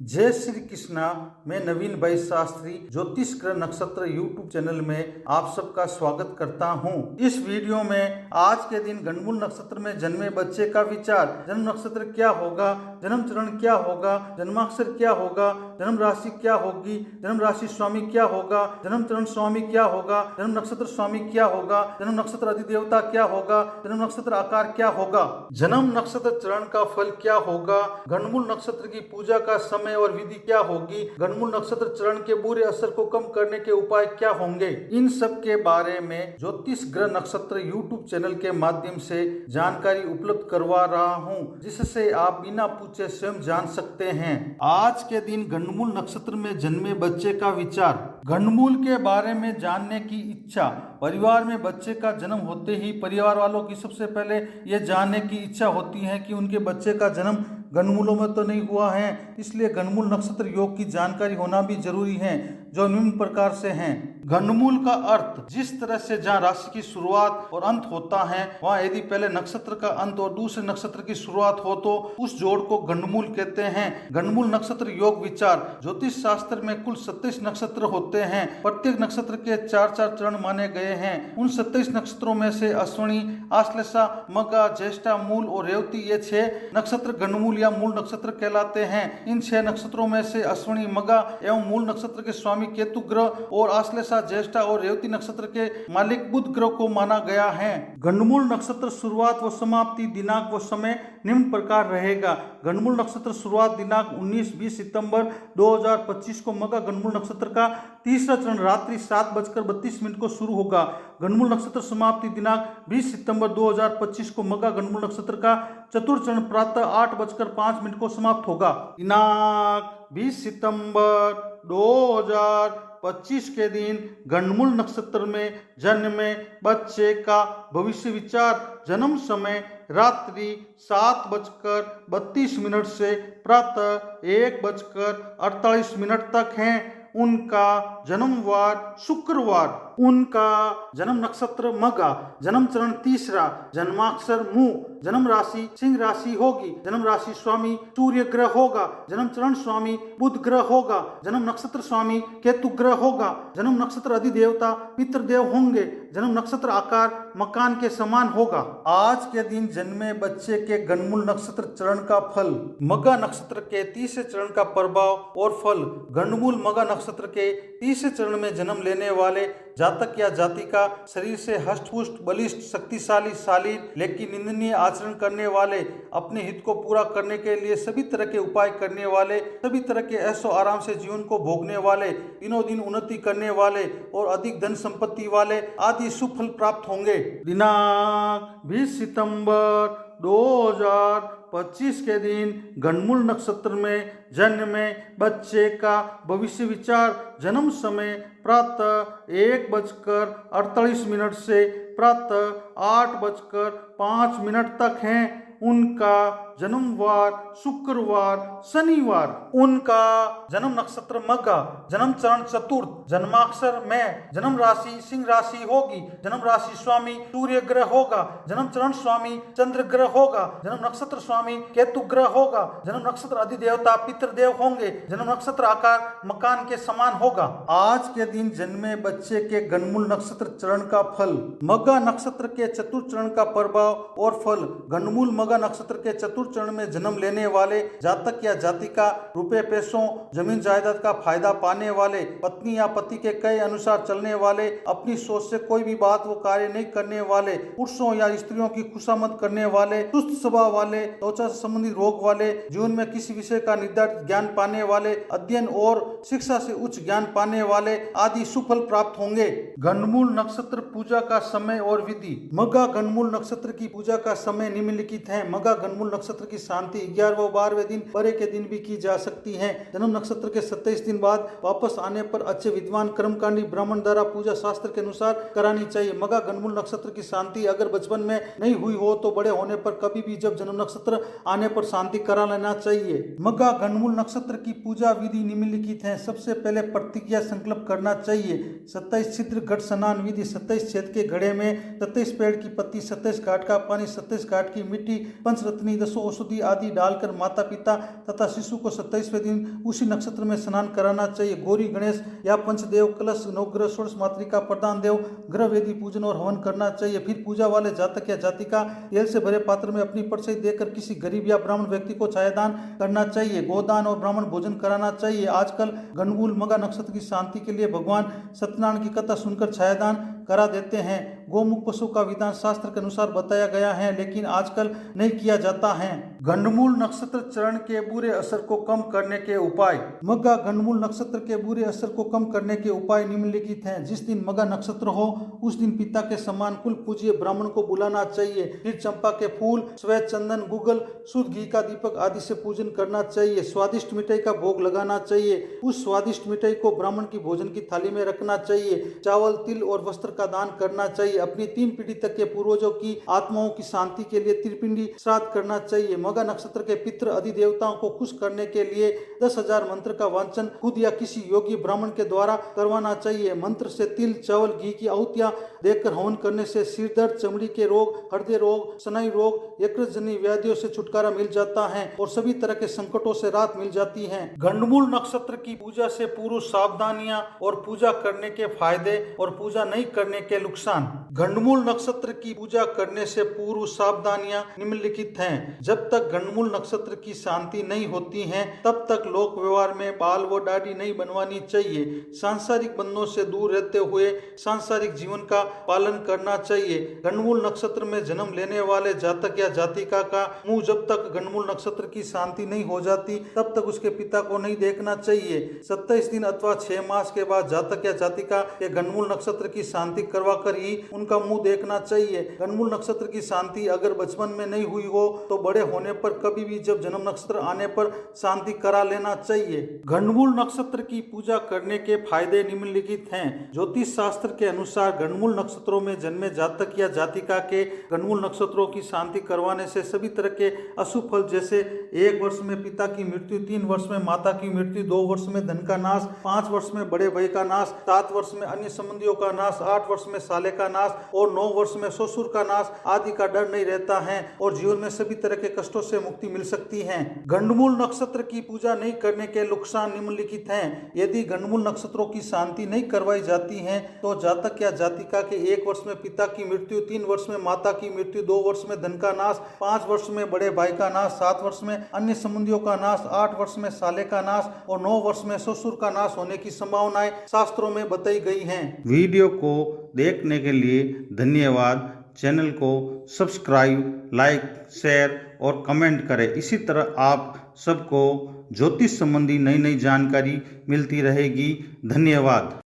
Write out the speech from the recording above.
जय श्री कृष्णा। मैं नवीन भाई शास्त्री ज्योतिष ग्रह नक्षत्र यूट्यूब चैनल में आप सबका स्वागत करता हूं। इस वीडियो में आज के दिन गणमूल नक्षत्र में जन्मे बच्चे का विचार, जन्म नक्षत्र क्या होगा, जन्म चरण क्या होगा, जन्माक्षर क्या होगा, जन्म राशि क्या होगी, जन्म राशि स्वामी क्या होगा, जन्म चरण स्वामी क्या होगा, जन्म नक्षत्र स्वामी क्या होगा, जन्म नक्षत्र अधिदेवता क्या होगा, जन्म नक्षत्र आकार क्या होगा, जन्म नक्षत्र चरण का फल क्या होगा, गणमूल नक्षत्र की पूजा का समय और विधि क्या होगी, गणमूल नक्षत्र चरण के बुरे असर को कम करने के उपाय क्या होंगे, इन सब के बारे में ज्योतिष ग्रह नक्षत्र यूट्यूब चैनल के माध्यम से जानकारी उपलब्ध करवा रहा हूं, जिससे आप बिना पूछे स्वयं जान सकते हैं। आज के दिन गणमूल नक्षत्र में जन्मे बच्चे का विचार, गणमूल के बारे में जानने की इच्छा। परिवार में बच्चे का जन्म होते ही परिवार वालों की सबसे पहले यह जानने की इच्छा होती है कि उनके बच्चे का जन्म गणमूलों में तो नहीं हुआ है, इसलिए गणमूल नक्षत्र योग की जानकारी होना भी जरूरी है, जो निम्न प्रकार से हैं। गणमूल का अर्थ, जिस तरह से जहाँ राशि की शुरुआत और अंत होता है, वहाँ यदि पहले नक्षत्र का अंत और दूसरे नक्षत्र की शुरुआत हो तो उस जोड़ को गणमूल कहते हैं। गणमूल नक्षत्र योग विचार, ज्योतिष शास्त्र में कुल 27 नक्षत्र होते हैं। प्रत्येक नक्षत्र के 4-4 चरण माने गए हैं। उन 27 नक्षत्रों में से अश्विनी, आश्लेषा, मघा, ज्येष्ठा, मूल और रेवती ये 6 नक्षत्र गणमूल या मूल नक्षत्र कहलाते हैं। इन 6 नक्षत्रों में से अश्विनी, मघा एवं मूल नक्षत्र के स्वामी केतु ग्रह और आश्लेषा, ज्येष्ठा और रेवती नक्षत्र के मालिक बुध ग्रह को माना गया है। गणमूल नक्षत्र शुरुआत व समाप्ति दिनांक व समय निम्न प्रकार रहेगा। गणमूल नक्षत्र शुरुआत दिनांक 19-20 सितंबर 2025 को मघा गणमूल नक्षत्र का तीसरा चरण रात्रि 7:32 को शुरू होगा। गणमूल नक्षत्र समाप्ति दिनांक 20 सितंबर 2025 को मघा गणमूल नक्षत्र का चतुर्थ चरण प्रातः 8:05 को समाप्त होगा। दिनांक 20 सितंबर 2025 के दिन गणमूल नक्षत्र में जन्मे बच्चे का भविष्य विचार, जन्म समय रात्रि 7:32 से प्रातः 1:48 तक है। उनका जन्मवार शुक्रवार, उनका जन्म नक्षत्र मघा, जन्म चरण तीसरा, जन्माक्षर मु, जन्म राशि सिंह राशि होगी, जन्म राशि स्वामी सूर्य ग्रह होगा, जन्म चरण स्वामी बुध ग्रह होगा, जन्म नक्षत्र स्वामी केतु ग्रह होगा, जन्म नक्षत्र अधिदेवता पितृदेव होंगे, जन्म नक्षत्र आकार मकान के समान होगा। आज के दिन जन्मे बच्चे के गणमूल नक्षत्र चरण का फल, मघा नक्षत्र के तीसरे चरण का प्रभाव और फल। गणमूल मघा नक्षत्र के तीसरे चरण में जन्म लेने वाले जातक या जातिका शरीर से हष्ट-पुष्ट, बलिष्ठ, शक्तिशाली, शालीन लेकिन निंदनीय आचरण करने वाले, अपने हित को पूरा करने के लिए सभी तरह के उपाय करने वाले, सभी तरह के ऐशो आराम से जीवन को भोगने वाले, दिनों दिन उन्नति करने वाले और अधिक धन संपत्ति वाले आदि शुभ फल प्राप्त होंगे। दिनांक 20 सितंबर 2025 के दिन गणमूल नक्षत्र में जन्मे बच्चे का भविष्य विचार, जन्म समय प्रातः 1:48 से प्रातः 8:05 तक है। उनका जन्मवार शुक्रवार, शनिवार। उनका जन्म नक्षत्र मघा, जन्म चरण चतुर्थ, जन्माक्षर में, जन्म राशि सिंह राशि होगी, जन्म राशि स्वामी सूर्य ग्रह होगा, जन्म चरण स्वामी चंद्र ग्रह होगा, जन्म नक्षत्र स्वामी केतु ग्रह होगा, जन्म नक्षत्र अधिदेवता पितृदेव होंगे, जन्म नक्षत्र आकार मकान के समान होगा। आज के दिन जन्मे बच्चे के गणमूल नक्षत्र चरण का फल, मघा नक्षत्र के चतुर्थ चरण का प्रभाव और फल। गणमूल मघा नक्षत्र के चतुर्थ चरण में जन्म लेने वाले जातक या जातिका रुपए पैसों, जमीन जायदाद का फायदा पाने वाले, पत्नी या पति के कहे अनुसार चलने वाले, अपनी सोच से कोई भी बात वो कार्य नहीं करने वाले, पुरुषों या स्त्रियों की खुशामद करने वाले, सुस्त स्वभाव वाले, त्वचा से संबंधित रोग वाले, जीवन में किसी विषय का निर्धारित ज्ञान पाने वाले, अध्ययन और शिक्षा से उच्च ज्ञान पाने वाले आदि सुफल प्राप्त होंगे। गणमूल नक्षत्र पूजा का समय और विधि। मघा गणमूल नक्षत्र की पूजा का समय निम्नलिखित है। मघा गणमूल नक्षत्र की शांति 11वें व 12वें दिन परे के दिन भी की जा सकती है। जन्म नक्षत्र के 27 दिन बाद वापस आने पर अच्छे विद्वान कर्मकांडी ब्राह्मण द्वारा पूजा शास्त्र के अनुसार करानी चाहिए। मघा गणमूल नक्षत्र की शांति अगर बचपन में नहीं हुई हो तो बड़े होने पर कभी भी जब जन्म नक्षत्र आने पर शांति करा लेना चाहिए। मघा गणमूल नक्षत्र की पूजा विधि निम्नलिखित है। सबसे पहले प्रतिज्ञा संकल्प करना चाहिए। 27 छिद्र घट स्नान विधि। 27 छेद के घड़े में 27 पेड़ की पत्ती, 27 घाट का पानी, 27 घाट की मिट्टी, पंचरत्नी, 10 औषधि आदि डालकर माता पिता तथा शिशु को 27वें दिन उसी नक्षत्र में स्नान कराना चाहिए। गौरी गणेश या पंचदेव कलश नवग्रह षोडश मातृका प्रधान देव ग्रह वेदी पूजन और हवन करना चाहिए। फिर पूजा वाले जातक या जातिका तेल से भरे पात्र में अपनी परछाई देकर किसी गरीब या ब्राह्मण व्यक्ति को छायादान करना चाहिए। गोदान और ब्राह्मण भोजन कराना चाहिए। आजकल गणमूल मघा नक्षत्र की शांति के लिए भगवान सत्यनारायण की कथा सुनकर छायादान करा देते हैं। गोमुख पशु का विधान शास्त्र के अनुसार बताया गया है, लेकिन आजकल नहीं किया जाता है। गंडमूल नक्षत्र चरण के बुरे असर को कम करने के उपाय। मघा गंडमूल नक्षत्र के बुरे असर को कम करने के उपाय निम्नलिखित हैं। जिस दिन मघा नक्षत्र हो उस दिन पिता के समान कुल पूज्य ब्राह्मण को बुलाना चाहिए। फिर चंपा के फूल, श्वेत चंदन, गुगल, शुद्ध घी का दीपक आदि से पूजन करना चाहिए। स्वादिष्ट मिठाई का भोग लगाना चाहिए। उस स्वादिष्ट मिठाई को ब्राह्मण की भोजन की थाली में रखना चाहिए। चावल, तिल और वस्त्र का दान करना चाहिए। अपनी 3 पीढ़ी तक के पूर्वजों की आत्माओं की शांति के लिए त्रिपिंडी श्राद्ध करना चाहिए। मघा नक्षत्र के पितृ अधिदेवताओं को खुश करने के लिए 10,000 मंत्र का वांचन खुद या किसी योगी ब्राह्मण के द्वारा करवाना चाहिए। मंत्र से तिल, चावल, घी की आहुतियां देकर हवन करने से सिर दर्द, चमड़ी के रोग, हृदय रोग, स्नायु रोग, यकृतजन्य व्याधियों से छुटकारा मिल जाता है और सभी तरह के संकटों से राहत मिल जाती है। गंडमूल नक्षत्र की पूजा से पूर्व सावधानियां और पूजा करने के फायदे और पूजा नहीं करने के नुकसान। गंडमूल नक्षत्र की पूजा करने से पूर्व सावधानियां निम्नलिखित हैं। जब तक गंडमूल नक्षत्र की शांति नहीं होती है तब तक लोक व्यवहार में बाल व दाढ़ी नहीं बनवानी चाहिए। सांसारिक बंधनों से दूर रहते हुए सांसारिक जीवन का पालन करना चाहिए। गंडमूल नक्षत्र में जन्म लेने वाले जातक या जातिका का मुंह जब तक गंडमूल नक्षत्र की शांति नहीं हो जाती तब तक उसके पिता को नहीं देखना चाहिए। 27 दिन अथवा 6 मास के बाद जातक या जातिका के गंडमूल नक्षत्र की शांति करवा कर ही उनका मुंह देखना चाहिए। गंडमूल नक्षत्र की शांति अगर बचपन में नहीं हुई हो तो बड़े होने पर कभी भी जब जन्म नक्षत्र आने पर शांति करा लेना चाहिए। गंडमूल नक्षत्र की पूजा करने के फायदे निम्नलिखित हैं। ज्योतिष शास्त्र के अनुसार गंडमूल नक्षत्रों में जन्मे जातक या जातिका के गंडमूल नक्षत्रों की शांति करवाने से सभी तरह के अशुभ फल जैसे 1 वर्ष में पिता की मृत्यु, 3 वर्ष में माता की मृत्यु, 2 वर्ष में धन का नाश, 5 वर्ष में बड़े भाई का नाश, 7 वर्ष में अन्य संबंधियों का नाश, 8 वर्ष में साले का नाश और 9 वर्ष में ससुर का नाश आदि का डर नहीं रहता है और जीवन में सभी तरह के कष्टों से मुक्ति मिल सकती है। गंडमूल नक्षत्र की पूजा नहीं करने के नुकसान निम्नलिखित हैं। यदि गंडमूल नक्षत्रों की शांति नहीं करवाई जाती है तो जातक या जातिका के 1 वर्ष में पिता की मृत्यु, 3 वर्ष में माता की मृत्यु, 2 वर्ष में धन का नाश, 5 वर्ष में बड़े भाई का नाश, 7 वर्ष में अन्य संबंधियों का नाश, 8 वर्ष में साले का नाश और 9 वर्ष में ससुर का नाश होने की संभावनाएं शास्त्रों में बताई गई हैं। वीडियो को देखने के लिए धन्यवाद। चैनल को सब्सक्राइब, लाइक, शेयर और कमेंट करें। इसी तरह आप सबको ज्योतिष संबंधी नई नई जानकारी मिलती रहेगी। धन्यवाद।